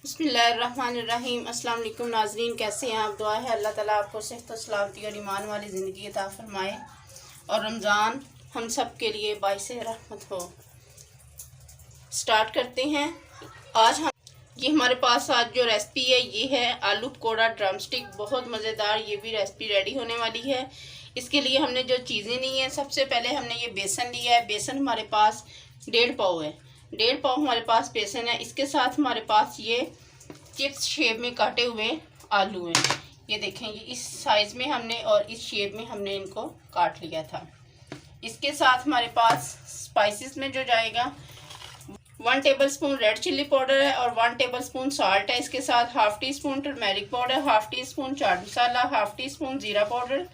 बिस्मिल्लाहिर्रहमानिर्रहीम। अस्सलाम वालेकुम नाज़रीन, कैसे हैं आप? दुआ है अल्लाह ताला आपको सेहत व सलामती और ईमान वाली ज़िंदगी अता फरमाए और रमज़ान हम सब के लिए बाइसे रहमत हो। स्टार्ट करते हैं। आज हम ये हमारे पास आज जो रेसिपी है ये है आलू पकौड़ा ड्रम स्टिक। बहुत मज़ेदार ये भी रेसिपी रेडी होने वाली है। इसके लिए हमने जो चीज़ें ली हैं, सबसे पहले हमने ये बेसन लिया है। बेसन हमारे पास 1.5 पाव है। 1.5 पाव हमारे पास बेसन है। इसके साथ हमारे पास ये चिप्स शेप में काटे हुए आलू हैं। ये देखें, ये इस साइज़ में हमने और इस शेप में हमने इनको काट लिया था। इसके साथ हमारे पास स्पाइसेस में जो जाएगा 1 टेबलस्पून रेड चिल्ली पाउडर है और 1 टेबलस्पून साल्ट है। इसके साथ half teaspoon turmeric powder, half teaspoon chaat masala, half teaspoon ज़ीरा पाउडर,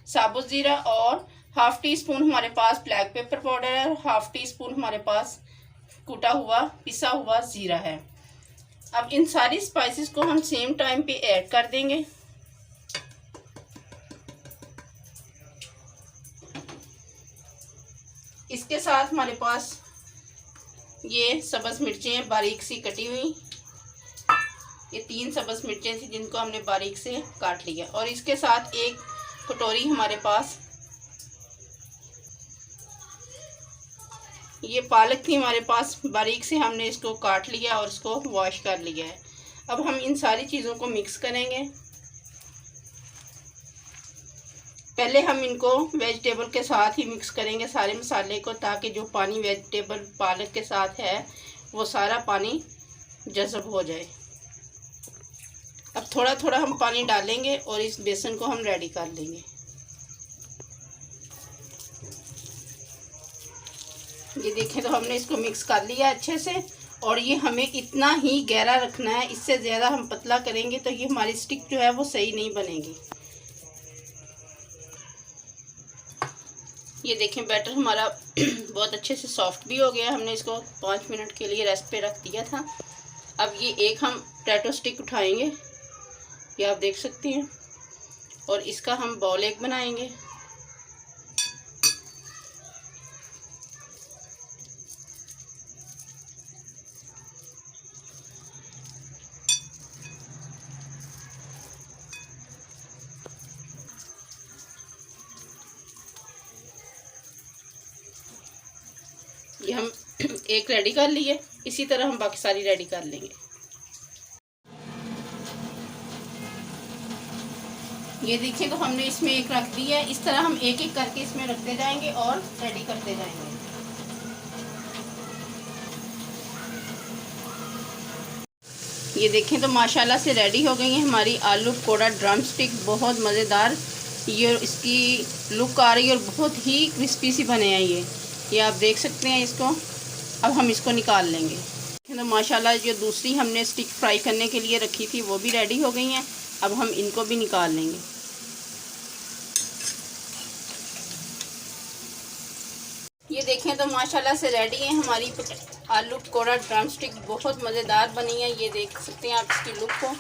साबुत ज़ीरा, और हाफ़ टी स्पून हमारे पास ब्लैक पेपर पाउडर है और हाफ़ टी स्पून हमारे पास कूटा हुआ पिसा हुआ ज़ीरा है। अब इन सारी स्पाइसेस को हम सेम टाइम पे ऐड कर देंगे। इसके साथ हमारे पास ये सब्ज़ मिर्चें हैं बारीक सी कटी हुई। ये 3 सब्ज़ मिर्चें थी जिनको हमने बारीक से काट लिया। और इसके साथ एक कटोरी हमारे पास ये पालक थी हमारे पास, बारीक से हमने इसको काट लिया और इसको वॉश कर लिया है। अब हम इन सारी चीज़ों को मिक्स करेंगे। पहले हम इनको वेजिटेबल के साथ ही मिक्स करेंगे सारे मसाले को, ताकि जो पानी वेजिटेबल पालक के साथ है वो सारा पानी जज़ब हो जाए। अब थोड़ा थोड़ा हम पानी डालेंगे और इस बेसन को हम रेडी कर लेंगे। ये देखें, तो हमने इसको मिक्स कर लिया अच्छे से। और ये हमें इतना ही गहरा रखना है, इससे ज़्यादा हम पतला करेंगे तो ये हमारी स्टिक जो है वो सही नहीं बनेगी। ये देखें, बैटर हमारा बहुत अच्छे से सॉफ्ट भी हो गया। हमने इसको 5 मिनट के लिए रेस्ट पे रख दिया था। अब ये एक हम पोटैटो स्टिक उठाएंगे, ये आप देख सकते हैं, और इसका हम बॉल एक बनाएंगे। ये हम एक रेडी कर लिए, इसी तरह हम बाकी सारी रेडी कर लेंगे। ये देखिए, तो हमने इसमें एक रख दिया है। इस तरह हम एक एक करके इसमें रखते जाएंगे और रेडी करते जाएंगे। ये देखें, तो माशाल्लाह से रेडी हो गई है हमारी आलू पकौड़ा ड्रम स्टिक। बहुत मज़ेदार ये इसकी लुक आ रही है और बहुत ही क्रिस्पी सी बने हैं ये आप देख सकते हैं इसको। अब हम इसको निकाल लेंगे। तो माशाल्लाह जो दूसरी हमने स्टिक फ्राई करने के लिए रखी थी वो भी रेडी हो गई हैं। अब हम इनको भी निकाल लेंगे। ये देखें, तो माशाल्लाह से रेडी है हमारी आलू पकौड़ा ड्रम स्टिक। बहुत मज़ेदार बनी है। ये देख सकते हैं आप इसकी लुक को।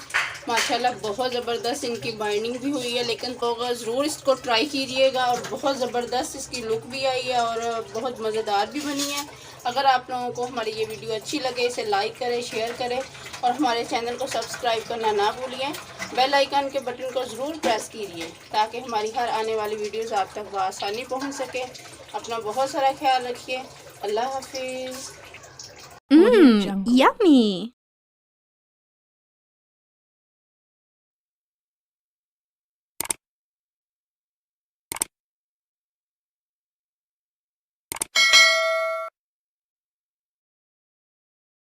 माशाल्लाह बहुत ज़बरदस्त इनकी बाइंडिंग भी हुई है। लेकिन तो ज़रूर इसको ट्राई कीजिएगा। और बहुत ज़बरदस्त इसकी लुक भी आई है और बहुत मज़ेदार भी बनी है। अगर आप लोगों को हमारी ये वीडियो अच्छी लगे, इसे लाइक करें, शेयर करें और हमारे चैनल को सब्सक्राइब करना ना भूलिए। बेल आइकन के बटन को ज़रूर प्रेस कीजिए ताकि हमारी हर आने वाली वीडियोज़ आप तक बआसानी पहुँच सके। अपना बहुत सारा ख्याल रखिए। अल्लाह हाफिज़। Yummy.